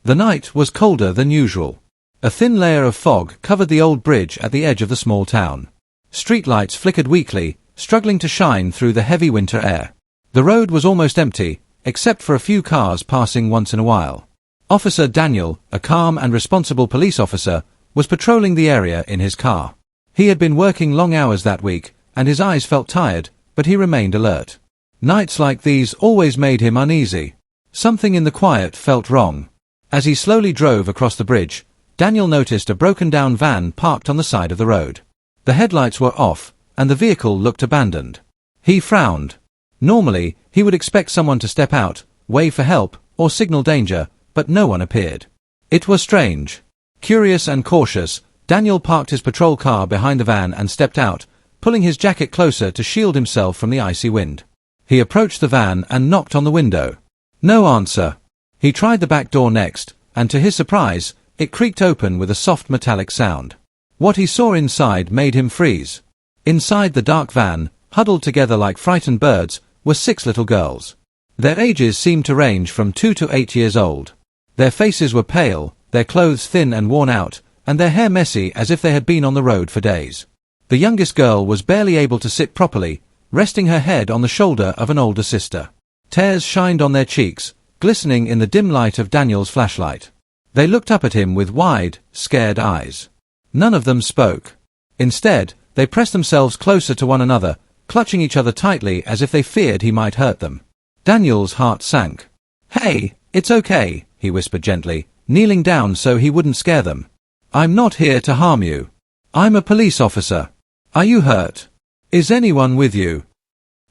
The night was colder than usual. A thin layer of fog covered the old bridge at the edge of the small town. Streetlights flickered weakly, struggling to shine through the heavy winter air. The road was almost empty, except for a few cars passing once in a while. Officer Daniel, a calm and responsible police officer, was patrolling the area in his car. He had been working long hours that week, and his eyes felt tired, but he remained alert. Nights like these always made him uneasy. Something in the quiet felt wrong. As he slowly drove across the bridge, Daniel noticed a broken-down van parked on the side of the road. The headlights were off, and the vehicle looked abandoned. He frowned. Normally, he would expect someone to step out, wave for help, or signal danger, but no one appeared. It was strange. Curious and cautious, Daniel parked his patrol car behind the van and stepped out, pulling his jacket closer to shield himself from the icy wind. He approached the van and knocked on the window. No answer. He tried the back door next, and to his surprise, it creaked open with a soft metallic sound. What he saw inside made him freeze. Inside the dark van, huddled together like frightened birds, were 6 little girls. Their ages seemed to range from 2 to 8 years old. Their faces were pale, their clothes thin and worn out, and their hair messy as if they had been on the road for days. The youngest girl was barely able to sit properly, resting her head on the shoulder of an older sister. Tears shined on their cheeks, glistening in the dim light of Daniel's flashlight. They looked up at him with wide, scared eyes. None of them spoke. Instead, they pressed themselves closer to one another, clutching each other tightly as if they feared he might hurt them. Daniel's heart sank. "Hey, it's okay," he whispered gently, kneeling down so he wouldn't scare them. "I'm not here to harm you. I'm a police officer. Are you hurt? Is anyone with you?"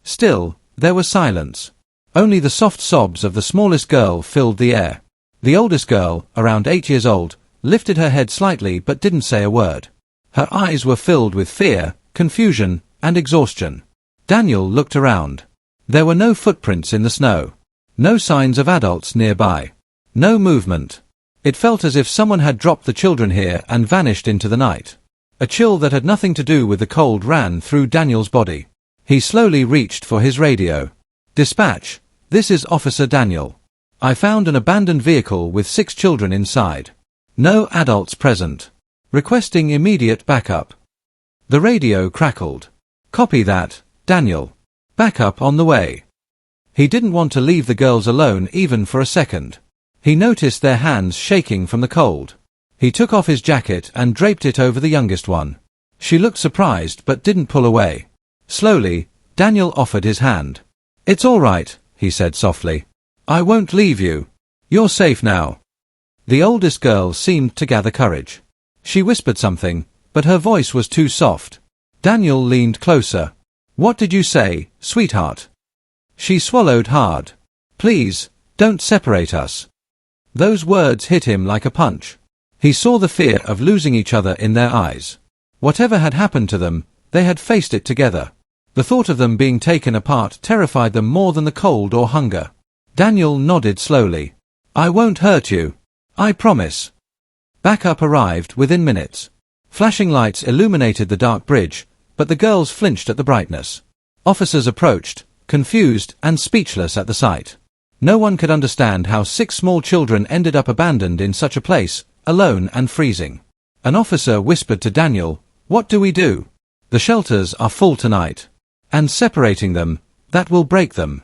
Still, there was silence. Only the soft sobs of the smallest girl filled the air. The oldest girl, around 8 years old, lifted her head slightly but didn't say a word. Her eyes were filled with fear, confusion, and exhaustion. Daniel looked around. There were no footprints in the snow. No signs of adults nearby. No movement. It felt as if someone had dropped the children here and vanished into the night. A chill that had nothing to do with the cold ran through Daniel's body. He slowly reached for his radio. "Dispatch, this is Officer Daniel. I found an abandoned vehicle with 6 children inside. No adults present. Requesting immediate backup." The radio crackled. "Copy that, Daniel. Backup on the way." He didn't want to leave the girls alone even for a second. He noticed their hands shaking from the cold. He took off his jacket and draped it over the youngest one. She looked surprised but didn't pull away. Slowly, Daniel offered his hand. "It's all right," he said softly. "I won't leave you. You're safe now." The oldest girl seemed to gather courage. She whispered something, but her voice was too soft. Daniel leaned closer. "What did you say, sweetheart?" She swallowed hard. "Please, don't separate us." Those words hit him like a punch. He saw the fear of losing each other in their eyes. Whatever had happened to them, they had faced it together. The thought of them being taken apart terrified them more than the cold or hunger. Daniel nodded slowly. "I won't hurt you. I promise." Backup arrived within minutes. Flashing lights illuminated the dark bridge, but the girls flinched at the brightness. Officers approached, confused and speechless at the sight. No one could understand how 6 small children ended up abandoned in such a place, alone and freezing. An officer whispered to Daniel, "What do we do? The shelters are full tonight. And separating them, that will break them."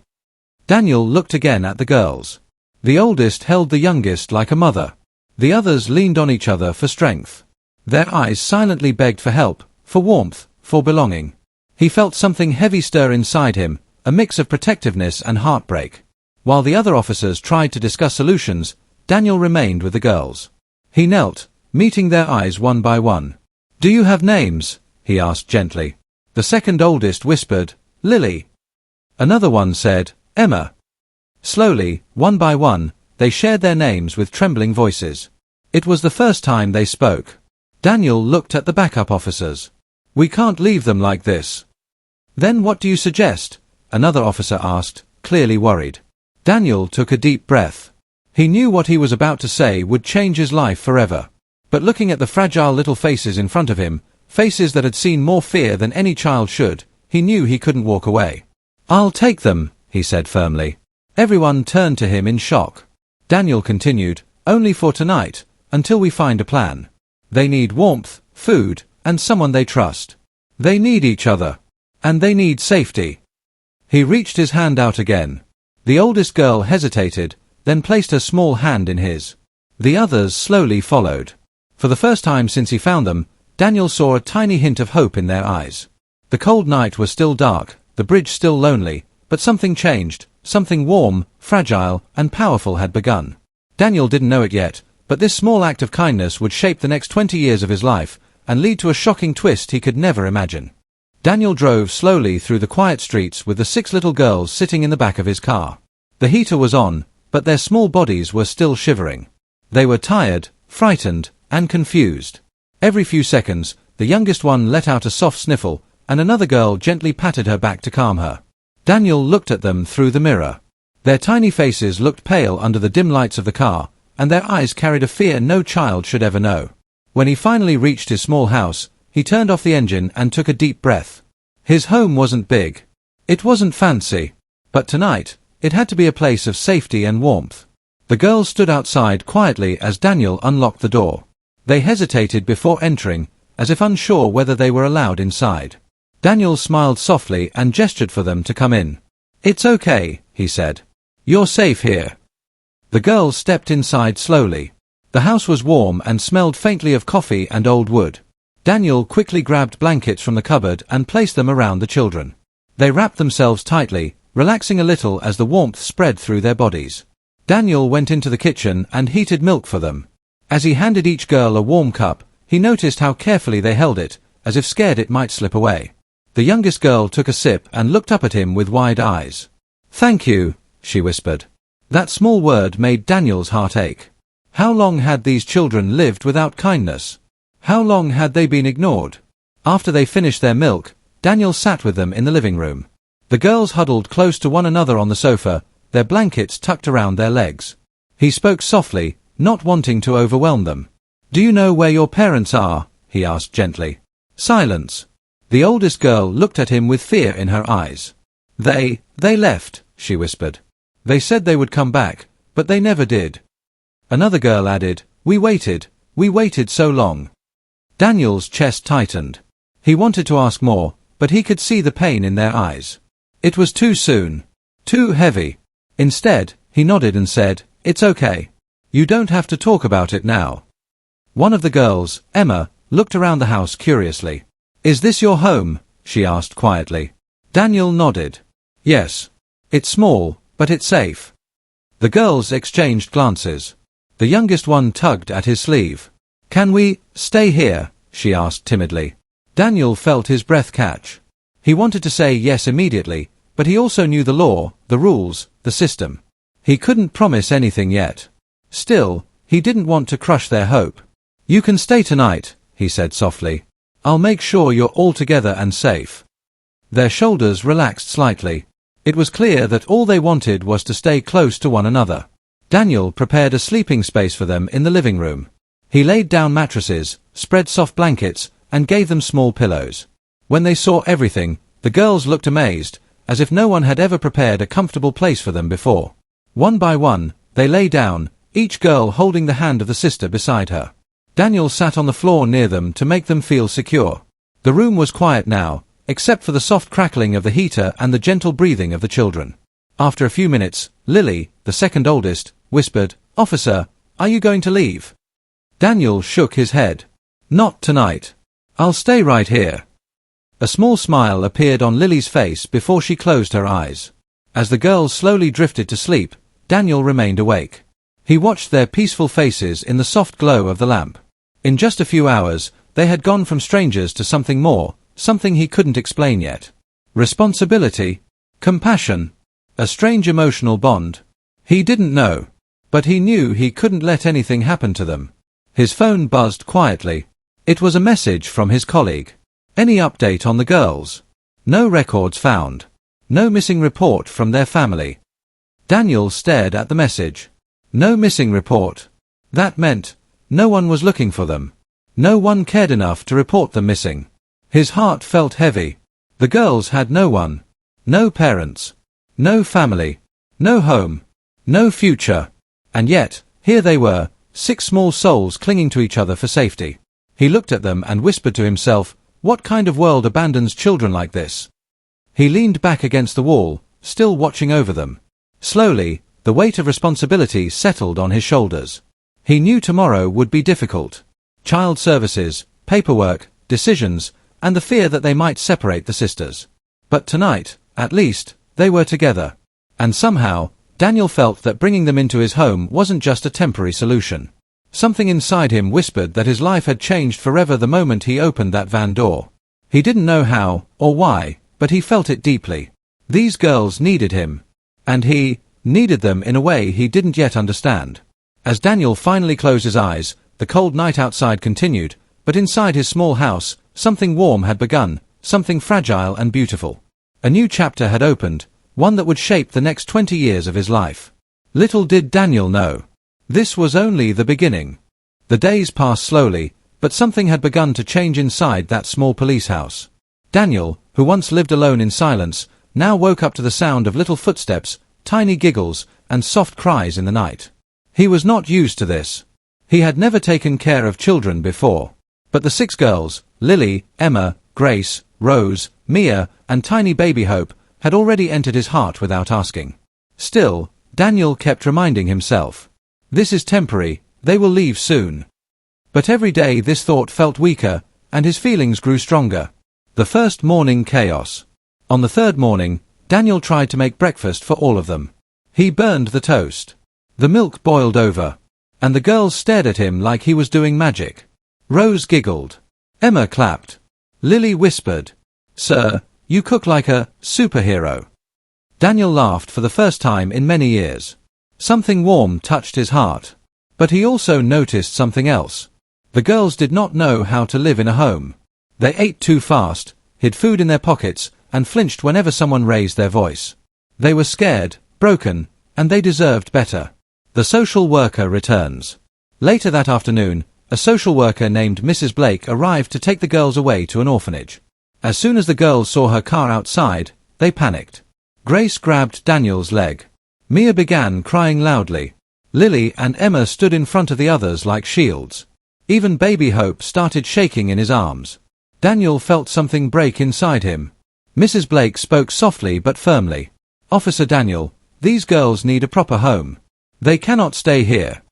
Daniel looked again at the girls. The oldest held the youngest like a mother. The others leaned on each other for strength. Their eyes silently begged for help, for warmth, for belonging. He felt something heavy stir inside him, a mix of protectiveness and heartbreak. While the other officers tried to discuss solutions, Daniel remained with the girls. He knelt, meeting their eyes one by one. "Do you have names?" he asked gently. The second oldest whispered, "Lily." Another one said, "Emma." Slowly, one by one, they shared their names with trembling voices. It was the first time they spoke. Daniel looked at the backup officers. "We can't leave them like this." "Then what do you suggest?" another officer asked, clearly worried. Daniel took a deep breath. He knew what he was about to say would change his life forever. But looking at the fragile little faces in front of him, faces that had seen more fear than any child should, he knew he couldn't walk away. "I'll take them," he said firmly. Everyone turned to him in shock. Daniel continued, Only for tonight, until we find a plan. They need warmth, food, and someone they trust. They need each other. And they need safety. He reached his hand out again. The oldest girl hesitated, then placed her small hand in his. The others slowly followed. For the first time since he found them, Daniel saw a tiny hint of hope in their eyes. The cold night was still dark, the bridge still lonely, but something changed, something warm, fragile, and powerful had begun. Daniel didn't know it yet, but this small act of kindness would shape the next 20 years of his life, and lead to a shocking twist he could never imagine. Daniel drove slowly through the quiet streets with the 6 little girls sitting in the back of his car. The heater was on, but their small bodies were still shivering. They were tired, frightened, and confused. Every few seconds, the youngest one let out a soft sniffle, and another girl gently patted her back to calm her. Daniel looked at them through the mirror. Their tiny faces looked pale under the dim lights of the car, and their eyes carried a fear no child should ever know. When he finally reached his small house, he turned off the engine and took a deep breath. His home wasn't big. It wasn't fancy. But tonight, it had to be a place of safety and warmth. The girls stood outside quietly as Daniel unlocked the door. They hesitated before entering, as if unsure whether they were allowed inside. Daniel smiled softly and gestured for them to come in. "It's okay," he said. "You're safe here." The girls stepped inside slowly. The house was warm and smelled faintly of coffee and old wood. Daniel quickly grabbed blankets from the cupboard and placed them around the children. They wrapped themselves tightly, relaxing a little as the warmth spread through their bodies. Daniel went into the kitchen and heated milk for them. As he handed each girl a warm cup, he noticed how carefully they held it, as if scared it might slip away. The youngest girl took a sip and looked up at him with wide eyes. "Thank you," she whispered. That small word made Daniel's heart ache. How long had these children lived without kindness? How long had they been ignored? After they finished their milk, Daniel sat with them in the living room. The girls huddled close to one another on the sofa, their blankets tucked around their legs. He spoke softly, not wanting to overwhelm them. "Do you know where your parents are?" he asked gently. Silence. The oldest girl looked at him with fear in her eyes. They left," she whispered. "They said they would come back, but they never did." Another girl added, we waited so long." Daniel's chest tightened. He wanted to ask more, but he could see the pain in their eyes. It was too soon. Too heavy. Instead, he nodded and said, "It's okay. You don't have to talk about it now." One of the girls, Emma, looked around the house curiously. "Is this your home?" she asked quietly. Daniel nodded. "Yes. It's small, but it's safe." The girls exchanged glances. The youngest one tugged at his sleeve. "Can we stay here?" she asked timidly. Daniel felt his breath catch. He wanted to say yes immediately, but he also knew the law, the rules, the system. He couldn't promise anything yet. Still, he didn't want to crush their hope. "You can stay tonight," he said softly. "I'll make sure you're all together and safe." Their shoulders relaxed slightly. It was clear that all they wanted was to stay close to one another. Daniel prepared a sleeping space for them in the living room. He laid down mattresses, spread soft blankets, and gave them small pillows. When they saw everything, the girls looked amazed, as if no one had ever prepared a comfortable place for them before. One by one, they lay down, each girl holding the hand of the sister beside her. Daniel sat on the floor near them to make them feel secure. The room was quiet now, except for the soft crackling of the heater and the gentle breathing of the children. After a few minutes, Lily, the second oldest, whispered, "Officer, are you going to leave?" Daniel shook his head. "Not tonight. I'll stay right here." A small smile appeared on Lily's face before she closed her eyes. As the girls slowly drifted to sleep, Daniel remained awake. He watched their peaceful faces in the soft glow of the lamp. In just a few hours, they had gone from strangers to something more, something he couldn't explain yet. Responsibility, compassion, a strange emotional bond. He didn't know, but he knew he couldn't let anything happen to them. His phone buzzed quietly. It was a message from his colleague. Any update on the girls? No records found. No missing report from their family. Daniel stared at the message. No missing report. That meant no one was looking for them. No one cared enough to report them missing. His heart felt heavy. The girls had no one. No parents. No family. No home. No future. And yet, here they were, 6 small souls clinging to each other for safety. He looked at them and whispered to himself, "What kind of world abandons children like this?" He leaned back against the wall, still watching over them. Slowly, the weight of responsibility settled on his shoulders. He knew tomorrow would be difficult. Child services, paperwork, decisions, and the fear that they might separate the sisters. But tonight, at least, they were together. And somehow, Daniel felt that bringing them into his home wasn't just a temporary solution. Something inside him whispered that his life had changed forever the moment he opened that van door. He didn't know how, or why, but he felt it deeply. These girls needed him. And he needed them in a way he didn't yet understand. As Daniel finally closed his eyes, the cold night outside continued, but inside his small house, something warm had begun, something fragile and beautiful. A new chapter had opened, one that would shape the next 20 years of his life. Little did Daniel know. This was only the beginning. The days passed slowly, but something had begun to change inside that small police house. Daniel, who once lived alone in silence, now woke up to the sound of little footsteps, tiny giggles, and soft cries in the night. He was not used to this. He had never taken care of children before. But the 6 girls, Lily, Emma, Grace, Rose, Mia, and tiny baby Hope, had already entered his heart without asking. Still, Daniel kept reminding himself, "This is temporary, they will leave soon." But every day this thought felt weaker, and his feelings grew stronger. The first morning chaos. On the 3rd morning, Daniel tried to make breakfast for all of them. He burned the toast. The milk boiled over. And the girls stared at him like he was doing magic. Rose giggled. Emma clapped. Lily whispered, "Sir, you cook like a superhero." Daniel laughed for the first time in many years. Something warm touched his heart. But he also noticed something else. The girls did not know how to live in a home. They ate too fast, hid food in their pockets, and flinched whenever someone raised their voice. They were scared, broken, and they deserved better. The social worker returns. Later that afternoon, a social worker named Mrs. Blake arrived to take the girls away to an orphanage. As soon as the girls saw her car outside, they panicked. Grace grabbed Daniel's leg. Mia began crying loudly. Lily and Emma stood in front of the others like shields. Even baby Hope started shaking in his arms. Daniel felt something break inside him. Mrs. Blake spoke softly but firmly. "Officer Daniel, these girls need a proper home. They cannot stay here."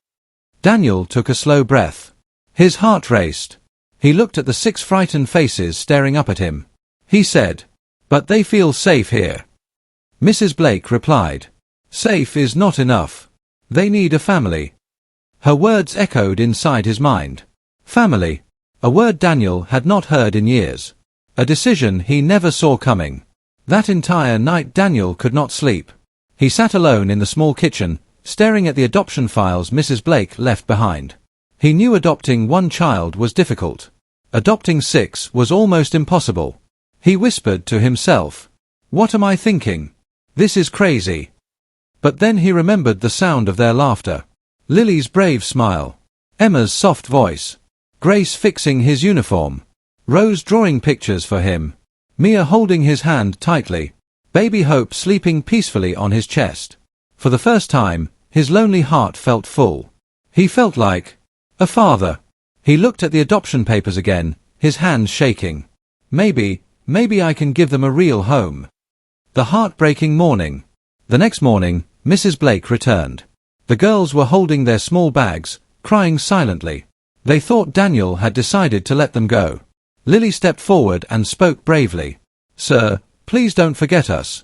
Daniel took a slow breath. His heart raced. He looked at the 6 frightened faces staring up at him. He said, "But they feel safe here." Mrs. Blake replied, "Safe is not enough. They need a family." Her words echoed inside his mind. Family. A word Daniel had not heard in years. A decision he never saw coming. That entire night Daniel could not sleep. He sat alone in the small kitchen, staring at the adoption files Mrs. Blake left behind. He knew adopting 1 child was difficult. Adopting 6 was almost impossible. He whispered to himself, "What am I thinking? This is crazy." But then he remembered the sound of their laughter. Lily's brave smile. Emma's soft voice. Grace fixing his uniform. Rose drawing pictures for him. Mia holding his hand tightly. Baby Hope sleeping peacefully on his chest. For the first time, his lonely heart felt full. He felt like a father. He looked at the adoption papers again, his hands shaking. Maybe I can give them a real home. The heartbreaking morning. The next morning, Mrs. Blake returned. The girls were holding their small bags, crying silently. They thought Daniel had decided to let them go. Lily stepped forward and spoke bravely. "Sir, please don't forget us."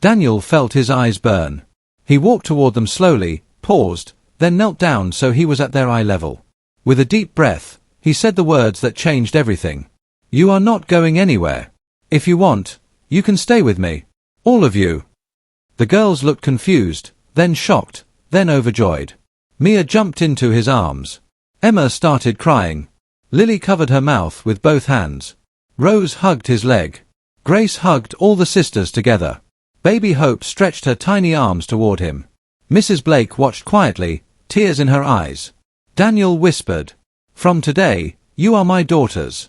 Daniel felt his eyes burn. He walked toward them slowly, paused, then knelt down so he was at their eye level. With a deep breath, he said the words that changed everything. "You are not going anywhere. If you want, you can stay with me. All of you." The girls looked confused, then shocked, then overjoyed. Mia jumped into his arms. Emma started crying. Lily covered her mouth with both hands. Rose hugged his leg. Grace hugged all the sisters together. Baby Hope stretched her tiny arms toward him. Mrs. Blake watched quietly, tears in her eyes. Daniel whispered, "From today, you are my daughters."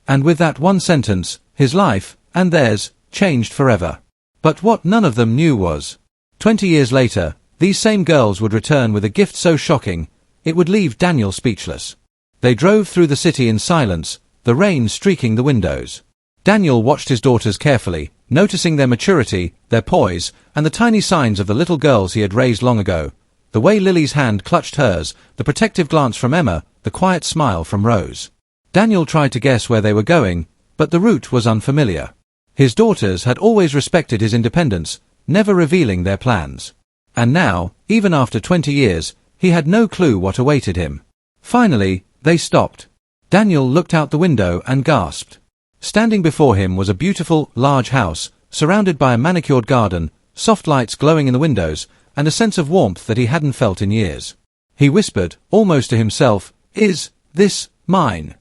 And with that one sentence, his life, and theirs, changed forever. But what none of them knew was, 20 years later, these same girls would return with a gift so shocking, it would leave Daniel speechless. They drove through the city in silence, the rain streaking the windows. Daniel watched his daughters carefully, noticing their maturity, their poise, and the tiny signs of the little girls he had raised long ago. The way Lily's hand clutched hers, the protective glance from Emma, the quiet smile from Rose. Daniel tried to guess where they were going, but the route was unfamiliar. His daughters had always respected his independence, never revealing their plans. And now, even after 20 years, he had no clue what awaited him. Finally, they stopped. Daniel looked out the window and gasped. Standing before him was a beautiful, large house, surrounded by a manicured garden, soft lights glowing in the windows, and a sense of warmth that he hadn't felt in years. He whispered, almost to himself, "Is this mine?"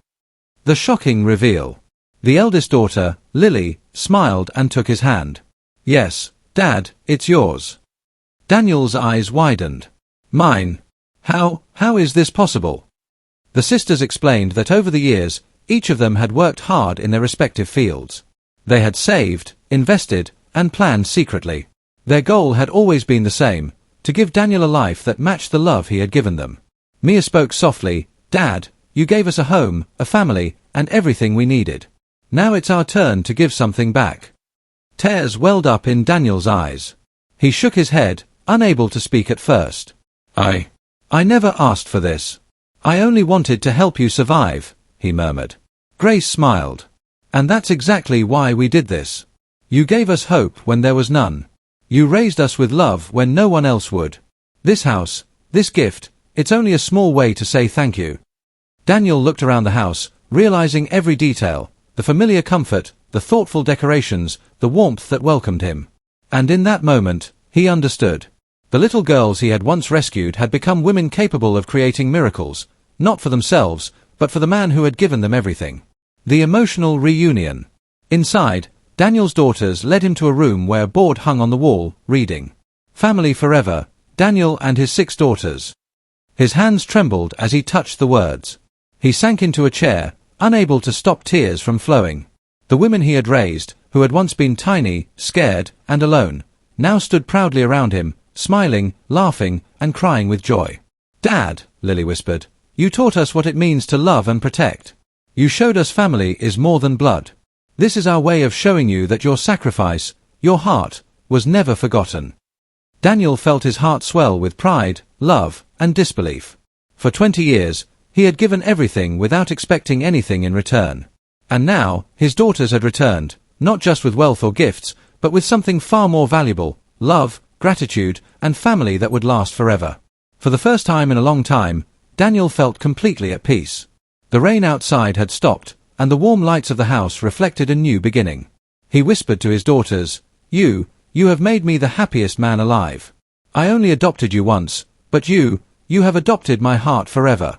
The shocking reveal. The eldest daughter, Lily, smiled and took his hand. "Yes, Dad, it's yours." Daniel's eyes widened. "Mine? How is this possible?" The sisters explained that over the years, each of them had worked hard in their respective fields. They had saved, invested, and planned secretly. Their goal had always been the same, to give Daniel a life that matched the love he had given them. Mia spoke softly, "Dad, you gave us a home, a family, and everything we needed. Now it's our turn to give something back." Tears welled up in Daniel's eyes. He shook his head, unable to speak at first. I never asked for this. I only wanted to help you survive," he murmured. Grace smiled. "And that's exactly why we did this. You gave us hope when there was none. You raised us with love when no one else would. This house, this gift, it's only a small way to say thank you." Daniel looked around the house, realizing every detail, the familiar comfort, the thoughtful decorations, the warmth that welcomed him. And in that moment, he understood. The little girls he had once rescued had become women capable of creating miracles, not for themselves, but for the man who had given them everything. The emotional reunion. Inside, Daniel's daughters led him to a room where a board hung on the wall, reading, "Family Forever, Daniel and his 6 daughters." His hands trembled as he touched the words. He sank into a chair, unable to stop tears from flowing. The women he had raised, who had once been tiny, scared, and alone, now stood proudly around him, smiling, laughing, and crying with joy. "Dad," Lily whispered, "you taught us what it means to love and protect. You showed us family is more than blood. This is our way of showing you that your sacrifice, your heart, was never forgotten." Daniel felt his heart swell with pride, love, and disbelief. For 20 years, he had given everything without expecting anything in return. And now, his daughters had returned, not just with wealth or gifts, but with something far more valuable, love, gratitude, and family that would last forever. For the first time in a long time, Daniel felt completely at peace. The rain outside had stopped, and the warm lights of the house reflected a new beginning. He whispered to his daughters, You have made me the happiest man alive. I only adopted you once, but you have adopted my heart forever."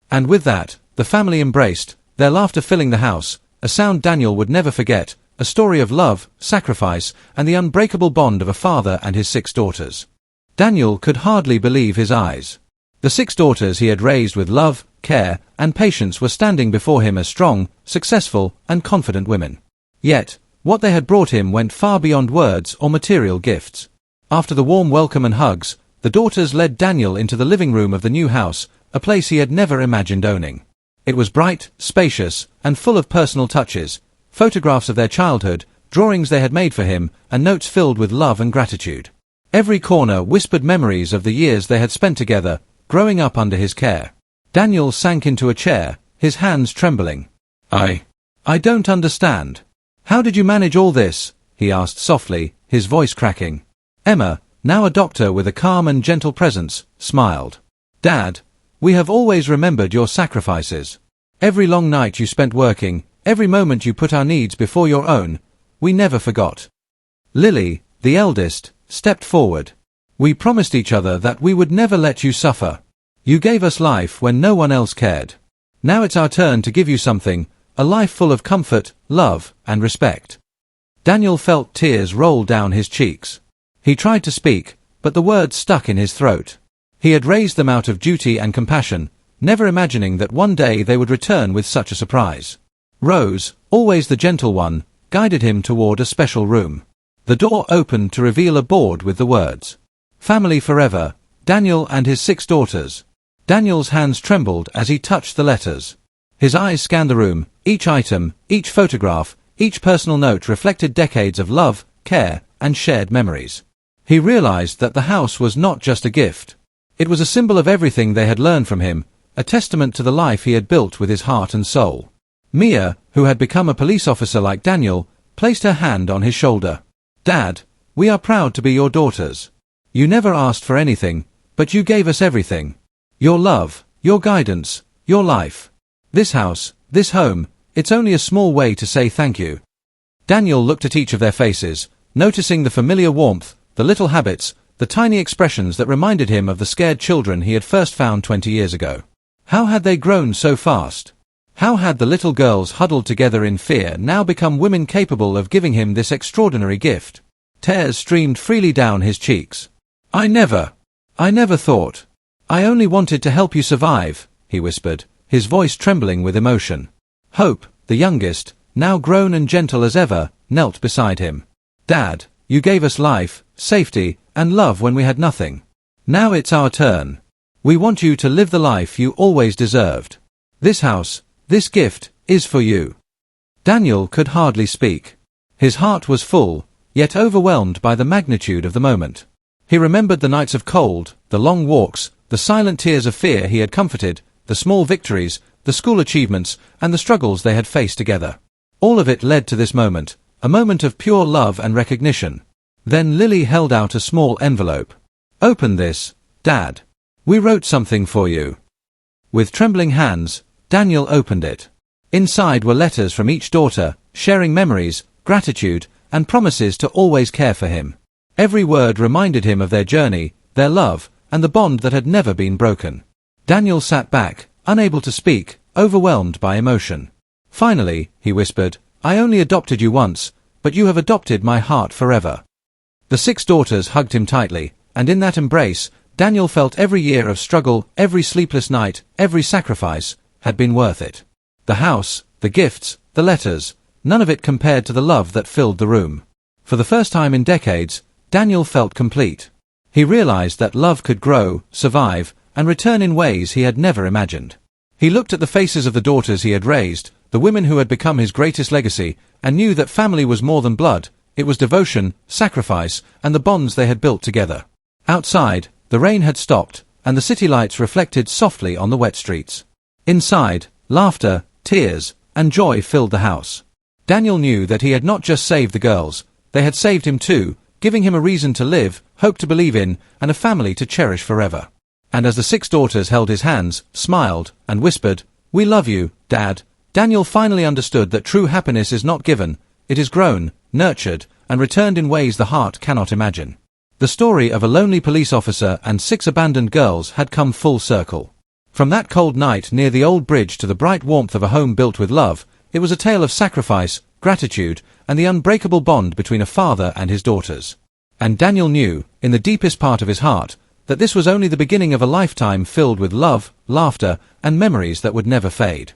And with that, the family embraced, their laughter filling the house, a sound Daniel would never forget, a story of love, sacrifice, and the unbreakable bond of a father and his 6 daughters. Daniel could hardly believe his eyes. The 6 daughters he had raised with love, care, and patience were standing before him as strong, successful, and confident women. Yet, what they had brought him went far beyond words or material gifts. After the warm welcome and hugs, the daughters led Daniel into the living room of the new house, a place he had never imagined owning. It was bright, spacious, and full of personal touches, photographs of their childhood, drawings they had made for him, and notes filled with love and gratitude. Every corner whispered memories of the years they had spent together, growing up under his care. Daniel sank into a chair, his hands trembling. I don't understand. How did you manage all this?" he asked softly, his voice cracking. Emma, now a doctor with a calm and gentle presence, smiled. "Dad, we have always remembered your sacrifices. Every long night you spent working, every moment you put our needs before your own, we never forgot." Lily, the eldest, stepped forward. "We promised each other that we would never let you suffer. You gave us life when no one else cared. Now it's our turn to give you something, a life full of comfort, love, and respect." Daniel felt tears roll down his cheeks. He tried to speak, but the words stuck in his throat. He had raised them out of duty and compassion, never imagining that one day they would return with such a surprise. Rose, always the gentle one, guided him toward a special room. The door opened to reveal a board with the words, "Family Forever, Daniel and his 6 daughters." Daniel's hands trembled as he touched the letters. His eyes scanned the room. Each item, each photograph, each personal note reflected decades of love, care, and shared memories. He realized that the house was not just a gift. It was a symbol of everything they had learned from him, a testament to the life he had built with his heart and soul. Mia, who had become a police officer like Daniel, placed her hand on his shoulder. "Dad, we are proud to be your daughters. You never asked for anything, but you gave us everything. Your love, your guidance, your life. This house, this home, it's only a small way to say thank you." Daniel looked at each of their faces, noticing the familiar warmth, the little habits, the tiny expressions that reminded him of the scared children he had first found 20 years ago. How had they grown so fast? How had the little girls huddled together in fear now become women capable of giving him this extraordinary gift? Tears streamed freely down his cheeks. I never thought. I only wanted to help you survive," he whispered, his voice trembling with emotion. Hope, the youngest, now grown and gentle as ever, knelt beside him. "Dad, you gave us life, safety, and love when we had nothing. Now it's our turn. We want you to live the life you always deserved. This house, this gift, is for you." Daniel could hardly speak. His heart was full, yet overwhelmed by the magnitude of the moment. He remembered the nights of cold, the long walks, the silent tears of fear he had comforted, the small victories, the school achievements, and the struggles they had faced together. All of it led to this moment, a moment of pure love and recognition. Then Lily held out a small envelope. "Open this, Dad. We wrote something for you." With trembling hands, Daniel opened it. Inside were letters from each daughter, sharing memories, gratitude, and promises to always care for him. Every word reminded him of their journey, their love, and the bond that had never been broken. Daniel sat back, unable to speak, overwhelmed by emotion. "Finally," he whispered, "I only adopted you once, but you have adopted my heart forever." The 6 daughters hugged him tightly, and in that embrace, Daniel felt every year of struggle, every sleepless night, every sacrifice, had been worth it. The house, the gifts, the letters, none of it compared to the love that filled the room. For the first time in decades, Daniel felt complete. He realized that love could grow, survive, and return in ways he had never imagined. He looked at the faces of the daughters he had raised, the women who had become his greatest legacy, and knew that family was more than blood. It was devotion, sacrifice, and the bonds they had built together. Outside, the rain had stopped, and the city lights reflected softly on the wet streets. Inside, laughter, tears, and joy filled the house. Daniel knew that he had not just saved the girls, they had saved him too, giving him a reason to live, hope to believe in, and a family to cherish forever. And as the 6 daughters held his hands, smiled, and whispered, "We love you, Dad," Daniel finally understood that true happiness is not given, it is grown, nurtured, and returned in ways the heart cannot imagine. The story of a lonely police officer and 6 abandoned girls had come full circle. From that cold night near the old bridge to the bright warmth of a home built with love, it was a tale of sacrifice, gratitude, and the unbreakable bond between a father and his daughters. And Daniel knew, in the deepest part of his heart, that this was only the beginning of a lifetime filled with love, laughter, and memories that would never fade.